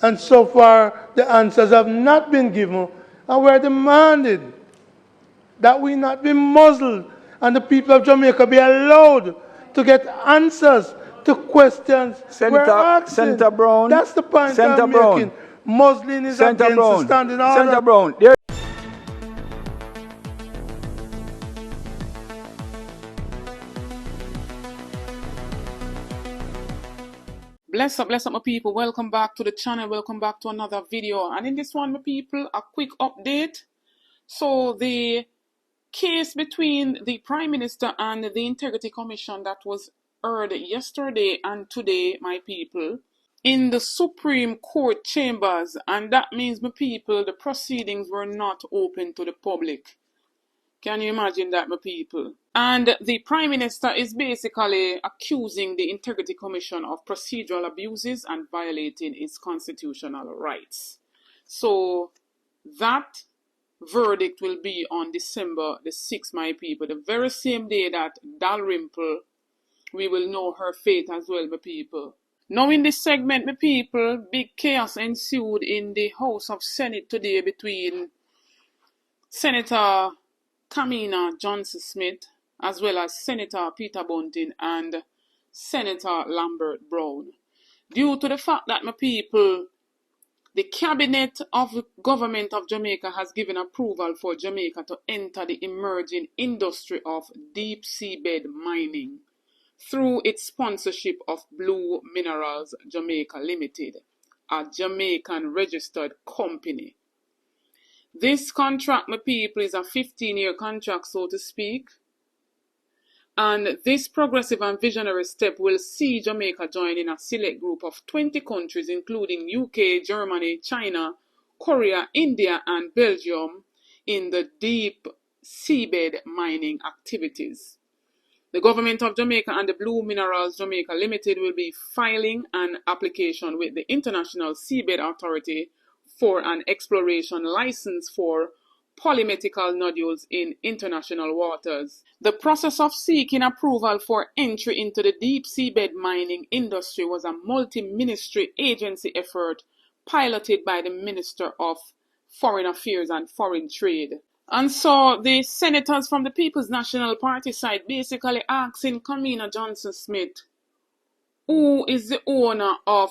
And so far, the answers have not been given, and we're demanding that we not be muzzled and the people of Jamaica be allowed to get answers to questions we're asking. Senator Brown. That's the point I'm making. Muzzling is Senator against Brown. the standing order. Senator Brown. Bless up my people. Welcome back to the channel. Welcome back to another video. And in this one, my people, a quick update. So the case between the Prime Minister and the Integrity Commission that was heard yesterday and today, my people, in the Supreme Court chambers, and that means, my people, the proceedings were not open to the public. Can you imagine that, my people? And the Prime Minister is basically accusing the Integrity Commission of procedural abuses and violating its constitutional rights. So that verdict will be on December the 6th, my people. The very same day that Darymple, we will know her fate as well, my people. Now in this segment, my people, big chaos ensued in the House of Senate today between Senator Kamina Johnson-Smith, as well as Senator Peter Bunting and Senator Lambert Brown. Due to the fact that, my people, the Cabinet of the Government of Jamaica has given approval for Jamaica to enter the emerging industry of deep seabed mining through its sponsorship of Blue Minerals Jamaica Limited, a Jamaican registered company. This contract, my people, is a 15-year contract, so to speak. And this progressive and visionary step will see Jamaica join in a select group of 20 countries, including UK, Germany, China, Korea, India, and Belgium, in the deep seabed mining activities. The Government of Jamaica and the Blue Minerals Jamaica Limited will be filing an application with the International Seabed Authority for an exploration license for polymetical nodules in international waters. The process of seeking approval for entry into the deep seabed mining industry was a multi-ministry agency effort piloted by the Minister of Foreign Affairs and Foreign Trade. And so the senators from the People's National Party side basically asking Kamina Johnson-Smith, who is the owner of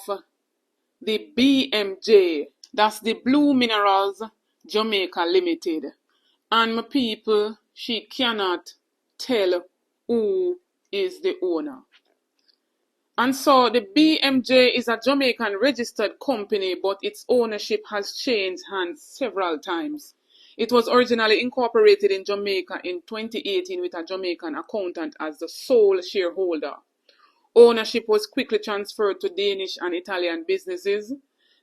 the BMJ, that's the Blue Minerals Jamaica Limited. And my people, she cannot tell who is the owner. And so the BMJ is a Jamaican registered company, but its ownership has changed hands several times. It was originally incorporated in Jamaica in 2018 with a Jamaican accountant as the sole shareholder. Ownership was quickly transferred to Danish and Italian businesses.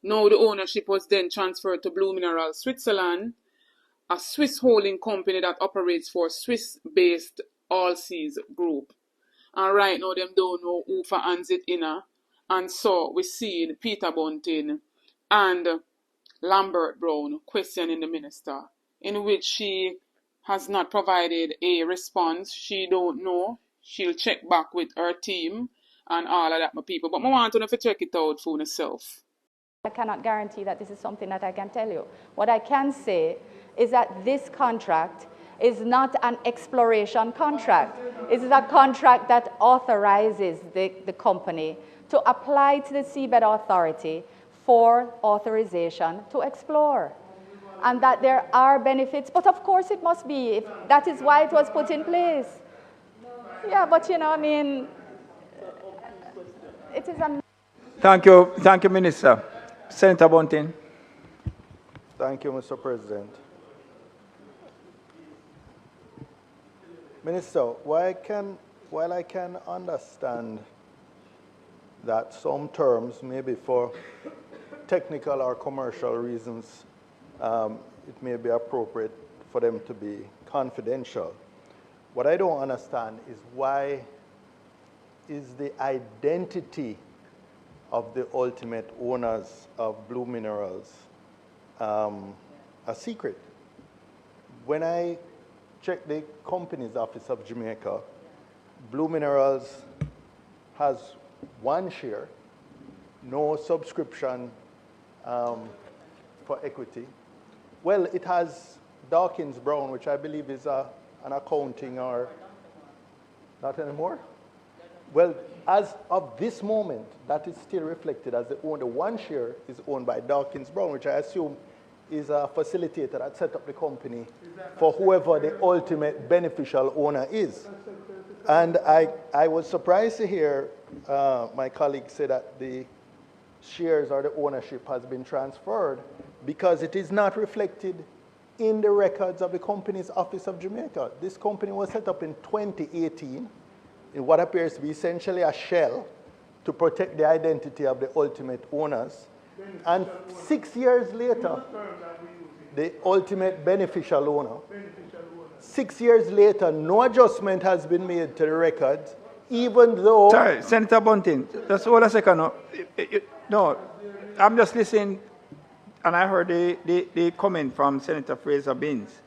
Now the ownership was then transferred to Blue Mineral Switzerland, a Swiss holding company that operates for Swiss-based All Seas Group. And right now them don't know who for hands it in. And so we see Peter Bunting and Lambert Brown questioning the minister, in which she has not provided a response. She don't know. She'll check back with her team and all of that, my people. But I want to check it out for yourself. I cannot guarantee that this is something that I can tell you. What I can say is that this contract is not an exploration contract. It is a contract that authorizes the company to apply to the Seabed Authority for authorization to explore. And that there are benefits, but of course it must be. That is why it was put in place. Yeah, but you know, I mean, it is a... Thank you, Minister. Senator Bunting. Thank you, Mr. President. Minister, while I can understand that some terms, maybe for technical or commercial reasons, it may be appropriate for them to be confidential. What I don't understand is why is the identity of the ultimate owners of Blue Minerals a secret. When I checked the Companies Office of Jamaica, Blue Minerals has one share, no subscription for equity. Well, it has Dawkins Brown, which I believe is an accounting or not anymore. Well, as of this moment, that is still reflected as the one share is owned by Dawkins Brown, which I assume is a facilitator that set up the company for whoever the ultimate beneficial owner is. And I was surprised to hear my colleague say that the shares or the ownership has been transferred because it is not reflected in the records of the company's Office of Jamaica. This company was set up in 2018 in what appears to be essentially a shell to protect the identity of the ultimate owners. And 6 years later, the ultimate beneficial owner. 6 years later, no adjustment has been made to the records, even though... Sorry, Senator Bunting, just hold a second. No, I'm just listening, and I heard the comment from Senator Fraser Binns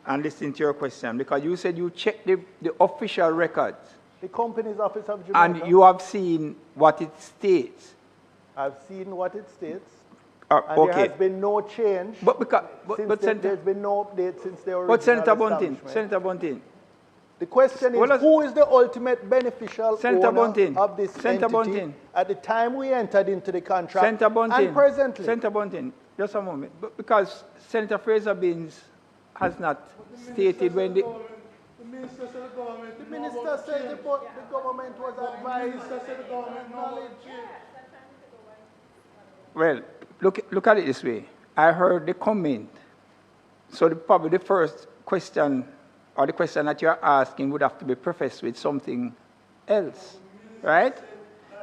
and listening to your question, because you said you checked the official records. The company's Office of Jamaica. And you have seen what it states. I've seen what it states. And there has been no change. There's been no update since the original But Senator Bunting. The question is, who is the ultimate beneficial owner of this entity at the time we entered into the contract and presently? Senator Bunting, just a moment. Because Senator Fraser Binns has not stated when the... The minister said the government... The minister said the government was advised. The minister said the government knowledge. Well, look at it this way. I heard the comment. So probably the first question, or the question that you're asking, would have to be prefaced with something else, right?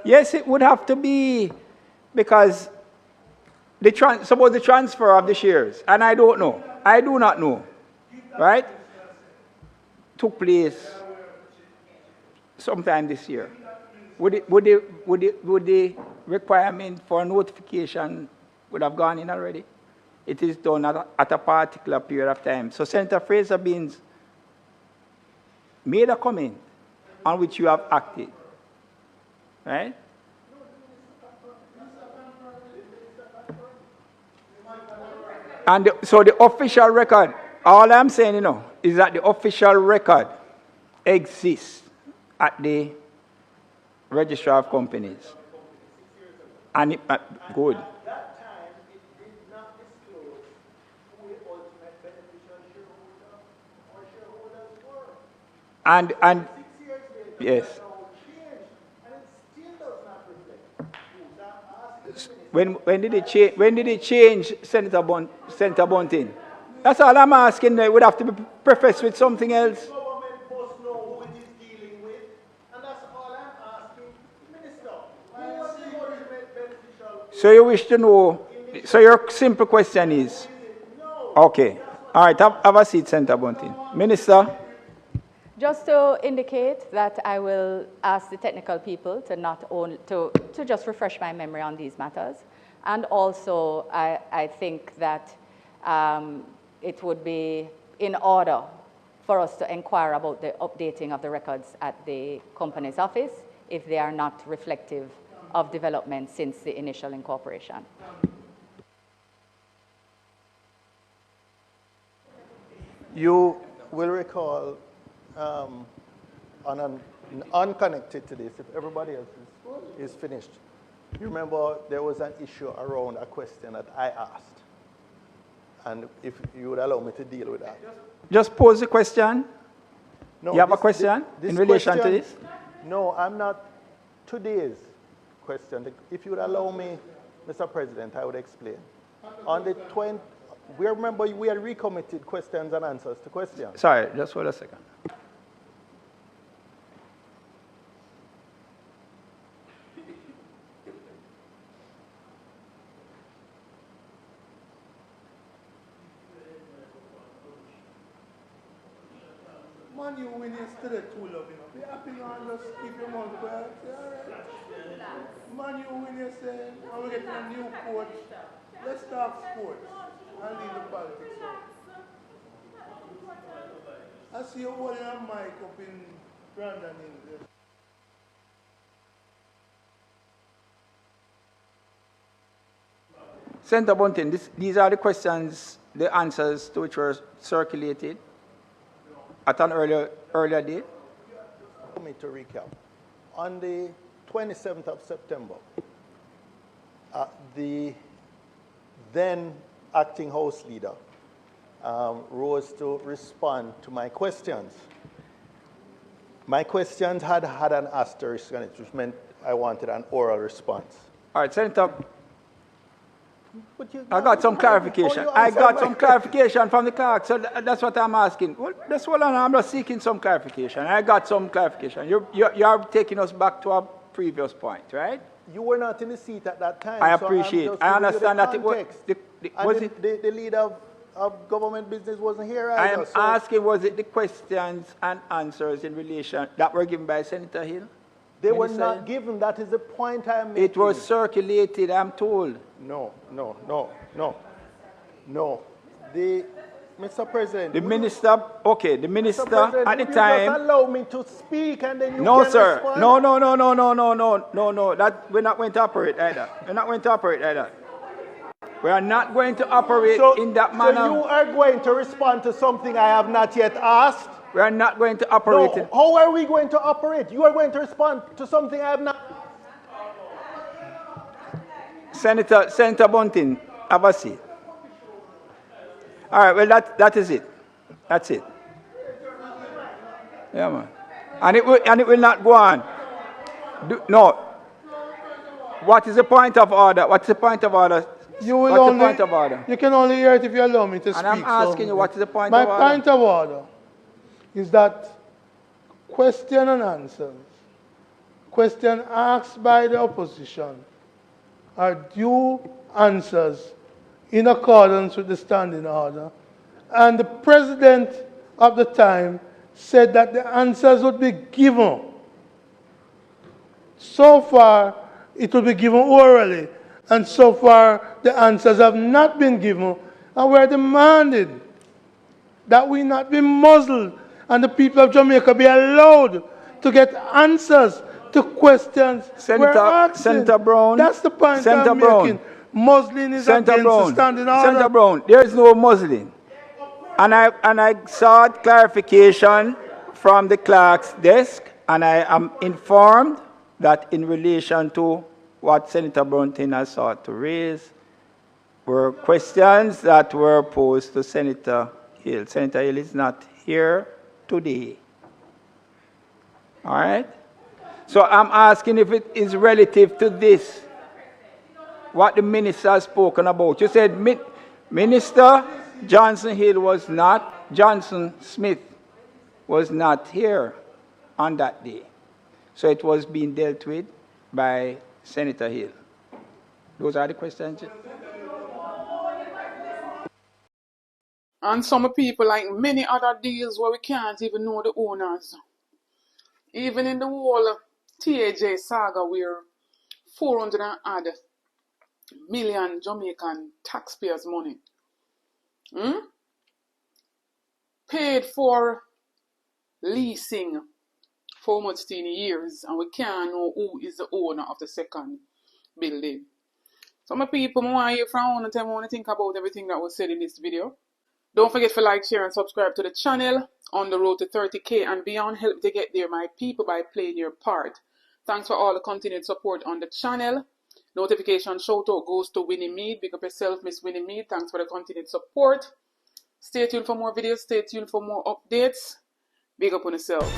Yes, it would have to be, because suppose the transfer of the shares, and I don't know, I do not know, right, took place sometime this year. Would the requirement for notification would have gone in already? It is done at a particular period of time. So Senator Fraser Binns made a comment on which you have acted, right? And so the official record, all I'm saying, is that the official record exists at the Registrar of Companies. And it, good. At that time, it did not disclose who the ultimate beneficial shareholder or shareholders were. And 6 years later, yes. no change, and it still does not reflect who that asked. When did it change, Senator Bunting? That's all I'm asking. It would have to be prefaced with something else. The government must know who it is dealing with, and that's all I'm asking the minister. Who was the ultimate beneficial? So you wish to know, so your simple question is? Okay. All right, have a seat, Senator Bunting. Minister? Just to indicate that I will ask the technical people to not only to just refresh my memory on these matters, and also I think that it would be in order for us to inquire about the updating of the records at the company's office if they are not reflective of development since the initial incorporation. You will recall, unconnected to this, if everybody else is finished, you remember there was an issue around a question that I asked. And if you would allow me to deal with that. Just pose the question. No, you have a question in relation to this? No, I'm not. Today's question, if you would allow me, Mr. President, I would explain. On the 20th, remember we had recommitted questions and answers to questions. Sorry, just hold a second. Man, you win yesterday too, love, Be happy and just keep your mouth quiet. Man, you win yesterday, and we're getting a new coach. Let's talk sports and leave the politics out. I see you holding a mic up in Brandon English. Senator Bunting, these are the questions, the answers to which were circulated at an earlier date. For me to recap, on the 27th of September, the then acting House Leader rose to respond to my questions. My questions had an asterisk on it, which meant I wanted an oral response. All right, Senator, I got some clarification. I got some clarification from the clerk, so that's what I'm asking. Well, that's what I'm just seeking some clarification. I got some clarification. You're taking us back to our previous point, right? You were not in the seat at that time. I appreciate. So I understand that it was. The leader of government business wasn't here either. I am asking, was it the questions and answers in relation that were given by Senator Hill? They were not given. That is the point I'm making. It was circulated, I'm told. No. Mr. President. The minister, okay, the minister at the time. Just allow me to speak and then you No, can sir. respond? No. We're not going to operate like that. We're not going to operate like that. We are not going to operate in that manner. So you are going to respond to something I have not yet asked? We are not going to operate. No. How are we going to operate? You are going to respond to something I have not. Senator Bunting, have a seat. All right, well, that is it. That's it. Yeah, man. And it will not go on. No. What is the point of order? What's the point of order? The point of order? You can only hear it if you allow me to speak. And I'm asking you, what is the point of order? My point of order is that question and answers, question asked by the opposition, are due answers in accordance with the standing order. And the president of the time said that the answers would be given. So far, it will be given orally. And so far, the answers have not been given. And we're demanding that we not be muzzled and the people of Jamaica be allowed to get answers to questions we're asking. Senator Brown. That's the point I'm making. Muzzling is against the standing order. Senator Brown, there is no muzzling. And I sought clarification from the clerk's desk, and I am informed that in relation to what Senator Brunton has sought to raise were questions that were posed to Senator Hill. Senator Hill is not here today. All right? So I'm asking if it is relative to this, what the minister has spoken about. You said Minister Johnson Hill was not, Johnson Smith was not here on that day. So it was being dealt with by Senator Hill. Those are the questions. And some people, like many other deals where we can't even know the owners. Even in the whole TAJ saga where 400 and odd million Jamaican taxpayers' money paid for leasing for much years, and we can't know who is the owner of the second building. Some people want to hear from and tell me what to think about everything that was said in this video. Don't forget to like, share, and subscribe to the channel. On the road to 30K and beyond, help to get there, my people, by playing your part. Thanks for all the continued support on the channel. Notification shout out goes to Winnie Mead. Big up yourself, Miss Winnie Mead. Thanks for the continued support. Stay tuned for more videos. Stay tuned for more updates. Big up on yourself.